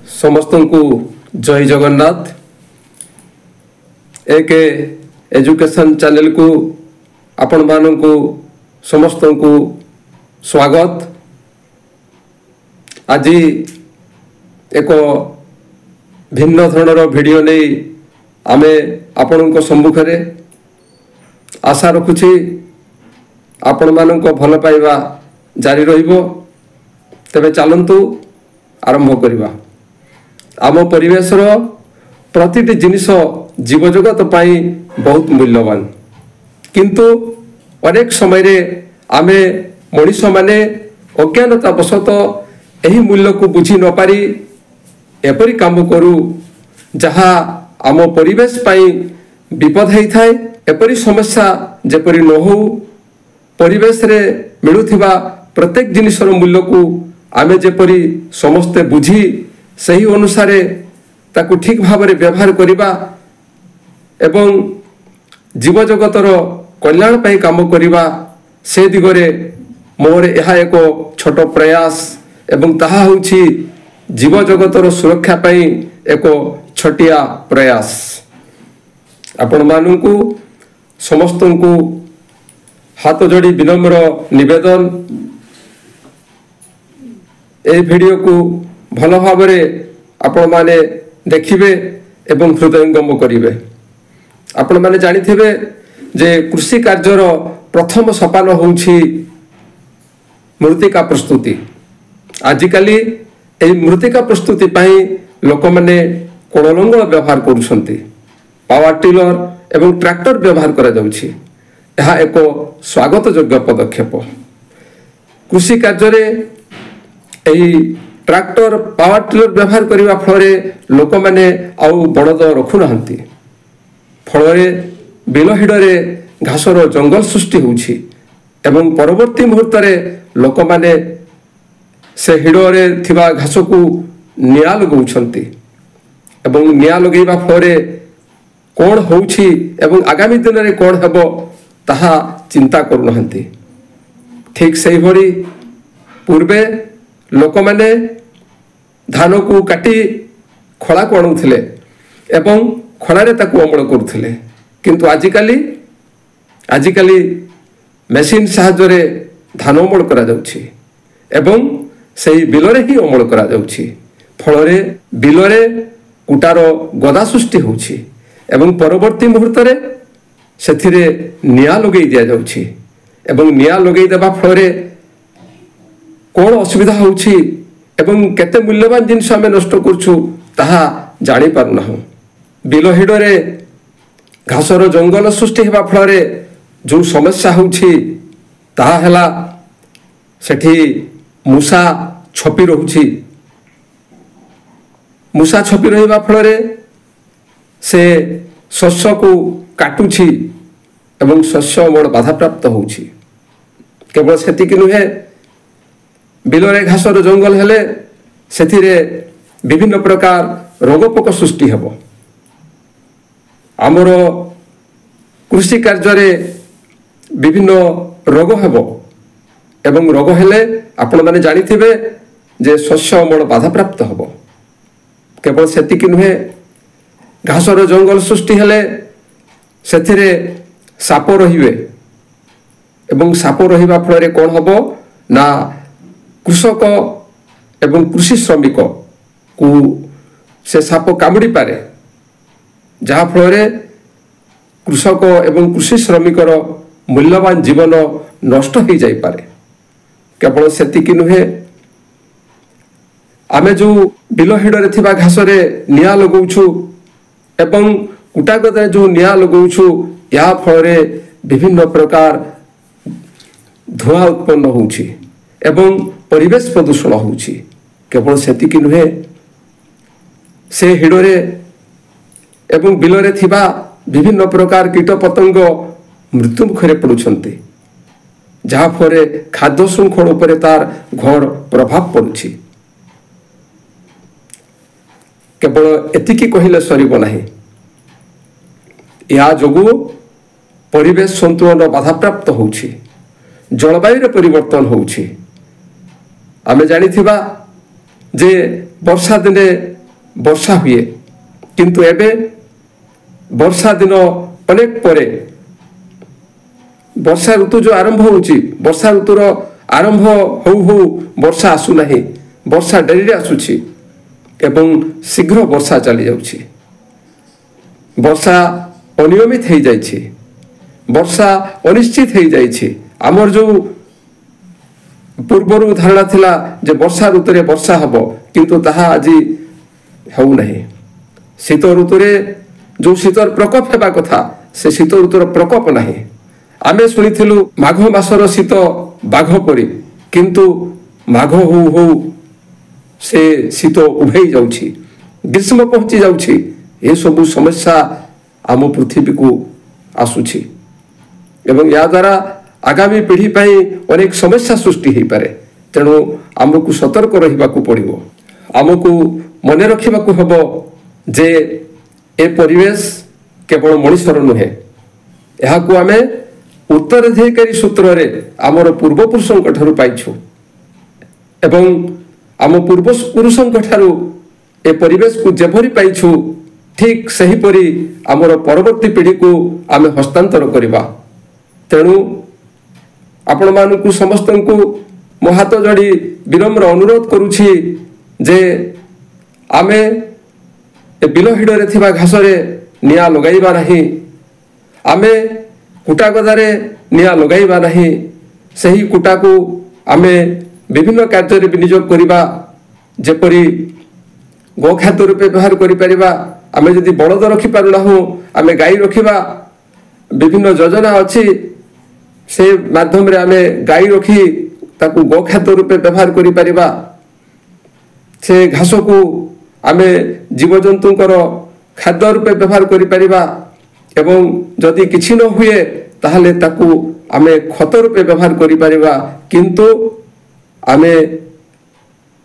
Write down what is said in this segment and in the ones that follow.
समस्त को जय जगन्नाथ। एक एजुकेशन चैनल को आपण मानू समस्त को स्वागत। आज एक भिन्न धरणर वीडियो नहीं आमे आपण सम्मुख में आशा रखुछि आपण मानक भल पाइबा जारी रहिबो। तेबे चलंतु आरंभ करिबा। आम परिवेशर प्रतिटी जिनिस जीव जगत पाई बहुत मूल्यवान, किंतु अनेक समय रे आमे मनीष माने अज्ञानता वशतः एही मूल्य को बुझी न पारी एपरी काम करू जहा आम परिवेश पाई विपद है थाए। एपरी समस्या जेपरी न हो, परिवेश रे मिलुथिबा प्रत्येक जिनिसर मूल्य को आमे जेपरी समस्ते बुझी सही अनुसार ताकू ठीक भाव में व्यवहार करिबा एवं जीव जगतर कल्याण पाई काम करिबा, से दिगरे मोर यह एक छोट प्रयास एवं ताहा होछि जीव जगतर सुरक्षा पाई एक छोटिया प्रयास। आपण मानू समस्त को हाथ जोड़ी विनम्र निवेदन, ए वीडियो को भल भाव आपण माने देखिबे एवं हृदयंगम करिवे। आपण माने जानिथिबे जे कृषि कार्यर प्रथम सोपान होउछि मृत्तिका प्रस्तुति। आजिकाली ए मृत्तिका प्रस्तुति पाई लोक माने कोणलंगल व्यवहार करूछंती, पावर टिलर एवं ट्रैक्टर व्यवहार करा जाउछि। यह एक स्वागत योग्य पदक्षेप। कृषि कार्य ट्रैक्टर पावर टिलर व्यवहार करने फल लोक मैंने आउ बड़द रखु ना, फल बिल हिड़े घासर जंगल सृष्टि होउछि एवं परवर्ती मुहूर्त लोक मैंने से हिड़े थिबा घास को निया लगाउछंती एवं निया लगेबा फल कौन होउछि एवं आगामी दिन में कौन हेबो ताहा चिंता करूनाहांती। ठीक सही भली पूर्वे लोक मैंने धान को काटी खला को आणुथिले एवं खलारे ताकू अमल करुथिले, किंतु आजिकाली मेसिन साहाय्य धान अमल करा जाउछि एवं सही बिलरे ही अमल करा जाउछि। फलरे बिलरे कुटार गदा सृष्टि होउछि एवं परवर्ती मुहूर्त सेथिरे निया लगे दिया जाउछि एवं निया लगे देबा फलरे कौन असुविधा होउछि एवं केते मूल्यवान जिनिस आमे नष्ट करछु ताहा जानि पारुना। बिल हिडरे घासर जंगल सृष्टि हेबा फलरे जो समस्या होउछि ताहा हेला सेठी मूसा छपी रहुछि। मूसा छपी रहिबा फलरे से शस्य को काटुछि एवं शस्य अमल बाधा प्राप्त होउछि। केवल सेतिक नुहे, बिलरे घासर जंगल हेले सेथिरे विभिन्न प्रकार रोग पोक सृष्टि हेबो। आमर कृषि कार्य विभिन्न रोग हेबो एवं रोग हेले आपण माने जानिथिबे जे शस्य अमल बाधा प्राप्त हेबो। केवल सेतिक नुहे, घासर जंगल सृष्टि हेले सेथिरे साप रहिबे एवं साप रहिबा फल कौन हेबो ना कृषक एवं कृषि श्रमिक को से साप कामुड़ी पारे, जहा फल कृषक एवं कृषि श्रमिकर मूल्यवान जीवन नष्ट हो जाई पारे। केवल सेतिक नुहे, आमे जो बिल हिड़े थिबा घासरे निया लगाउछु एवं कुटागदे जो निया लगाउछु या फल विभिन्न प्रकार धुआं उत्पन्न होउछि एवं परिवेश प्रदूषण होउछि। केवल सेतिक नुहे, से हिड़े एवं बिलरे थिबा विभिन्न प्रकार कीट पतंग मृत्यु मुखरे पड़ुछंती, जहा फल खाद्य श्रृंखल उपरे तार घोर प्रभाव पड़ुछि। केवल एतिकी कहिले सरिबो नाही, या जोगु परिवेश संतुलन बाधा प्राप्त होउछि, जलवायु परिवर्तन होउछि। आमे जानिथिबा जे वर्षा दिने ବର୍ଷା ହୁଏ, କିନ୍ତୁ ଏବେ ବର୍ଷା ଦିନ ଅନେକ ପରେ ବର୍ଷା ଋତୁ ଯେଉଁ ଆରମ୍ଭ ହେଉଛି, ବର୍ଷା ଋତୁର ଆରମ୍ଭ ହଉ ହଉ ବର୍ଷା ଆସୁନାହିଁ, ବର୍ଷା ଡେରିରେ ଆସୁଛି ଏବଂ ଶୀଘ୍ର ବର୍ଷା ଚାଲିଯାଉଛି। ବର୍ଷା ଅନିୟମିତ ହେଇଯାଇଛି, ବର୍ଷା ଅନିଶ୍ଚିତ ହେଇଯାଇଛି। ଆମର ଯେଉଁ ପୂର୍ବରୁ ଧାରଣା ଥିଲା ଯେ ବର୍ଷା ଋତୁରେ ବର୍ଷା ହେବ, କିନ୍ତୁ ତାହା ଆଜି ହେଉନାହିଁ। ଶୀତ ଋତୁରେ ଯେଉଁ ଶୀତର ପ୍ରକୋପ ହେବା କଥା, ସେ ଶୀତ ଋତୁର ପ୍ରକୋପ ନାହିଁ। ଆମେ ଶୁଣିଥିଲୁ ମାଘ ମାସର ଶୀତ ବାଘ ପରି, କିନ୍ତୁ ମାଘ ହଉ ହଉ ସେ ଶୀତ ଉଭେଇ ଯାଉଛି, ଗ୍ରୀଷ୍ମ ପହଞ୍ଚି ଯାଉଛି। ଏସବୁ ସମସ୍ୟା ଆମ ପୃଥିବୀକୁ ଆସୁଛି ଏବଂ ଏହାଦ୍ୱାରା ଆଗାମୀ ପିଢ଼ି ପାଇଁ ଅନେକ ସମସ୍ୟା ସୃଷ୍ଟି ହୋଇପାରେ। ତେଣୁ ଆମକୁ ସତର୍କ ରହିବାକୁ ପଡ଼ିବ। ଆମକୁ ମନେ ରଖିବାକୁ ହେବ ଯେ ଏ ପରିବେଶ କେବଳ ମଣିଷର ନୁହେଁ, ଏହାକୁ ଆମେ ଉତ୍ତରାଧିକାରୀ ସୂତ୍ରରେ ଆମର ପୂର୍ବପୁରୁଷଙ୍କ ଠାରୁ ପାଇଛୁ ଏବଂ ଆମ ପୂର୍ବପୁରୁଷଙ୍କ ଠାରୁ ଏ ପରିବେଶକୁ ଯେପରି ପାଇଛୁ, ଠିକ୍ ସେହିପରି ଆମର ପରବର୍ତ୍ତୀ ପିଢ଼ିକୁ ଆମେ ହସ୍ତାନ୍ତର କରିବା। ତେଣୁ ଆପଣମାନଙ୍କୁ ସମସ୍ତଙ୍କୁ ମୋ ହାତ ଯୋଡ଼ି ବିନମ୍ର ଅନୁରୋଧ କରୁଛି ଯେ ଆମେ ଏ ବିଲ ହିଡ଼ରେ ଥିବା ଘାସରେ ନିଆଁ ଲଗାଇବା ନାହିଁ, ଆମେ କୁଟା ଗଦାରେ ନିଆଁ ଲଗାଇବା ନାହିଁ। ସେହି କୁଟାକୁ ଆମେ ବିଭିନ୍ନ କାର୍ଯ୍ୟରେ ବିନିଯୋଗ କରିବା, ଯେପରି ଗୋଖାଦ୍ୟ ରୂପେ ବ୍ୟବହାର କରିପାରିବା। ଆମେ ଯଦି ବଳଦ ରଖିପାରୁନାହୁଁ, ଆମେ ଗାଈ ରଖିବା। ବିଭିନ୍ନ ଯୋଜନା ଅଛି, ସେ ମାଧ୍ୟମରେ ଆମେ ଗାଈ ରଖି ତାକୁ ଗୋଖାଦ୍ୟ ରୂପେ ବ୍ୟବହାର କରିପାରିବା। ସେ ଘାସକୁ ଆମେ ଜୀବଜନ୍ତୁଙ୍କର ଖାଦ୍ୟ ରୂପେ ବ୍ୟବହାର କରିପାରିବା ଏବଂ ଯଦି କିଛି ନ ହୁଏ ତାହେଲେ ତାକୁ ଆମେ ଖତ ରୂପେ ବ୍ୟବହାର କରିପାରିବା। କିନ୍ତୁ ଆମେ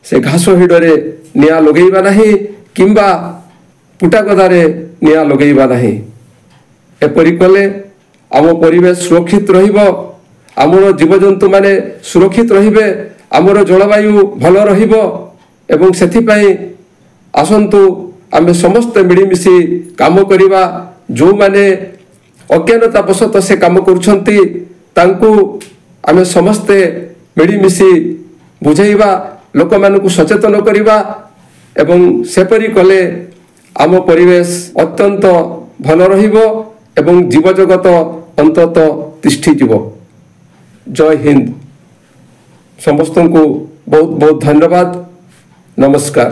ସେ ଘାସ ହିଡ଼ରେ ନିଆଁ ଲଗାଇବା ନାହିଁ କିମ୍ବା କୁଟା ଗଦାରେ ନିଆଁ ଲଗାଇବା ନାହିଁ। ଏପରି କଲେ ଆମ ପରିବେଶ ସୁରକ୍ଷିତ ରହିବ, ଆମର ଜୀବଜନ୍ତୁମାନେ ସୁରକ୍ଷିତ ରହିବେ, ଆମର ଜଳବାୟୁ ଭଲ ରହିବ ଏବଂ ସେଥିପାଇଁ ଆସନ୍ତୁ ଆମେ ସମସ୍ତେ ମିଳିମିଶି କାମ କରିବା। ଯେଉଁମାନେ ଅଜ୍ଞାନତାବଶତଃ ସେ କାମ କରୁଛନ୍ତି ତାଙ୍କୁ ଆମେ ସମସ୍ତେ ମିଳିମିଶି ବୁଝେଇବା, ଲୋକମାନଙ୍କୁ ସଚେତନ କରିବା ଏବଂ ସେପରି କଲେ ଆମ ପରିବେଶ ଅତ୍ୟନ୍ତ ଭଲ ରହିବ ଏବଂ ଜୀବଜଗତ ଅନ୍ତତଃ ତିଷ୍ଠିଯିବ। ଜୟ ହିନ୍ଦ। ସମସ୍ତଙ୍କୁ ବହୁତ ବହୁତ ଧନ୍ୟବାଦ। ନମସ୍କାର।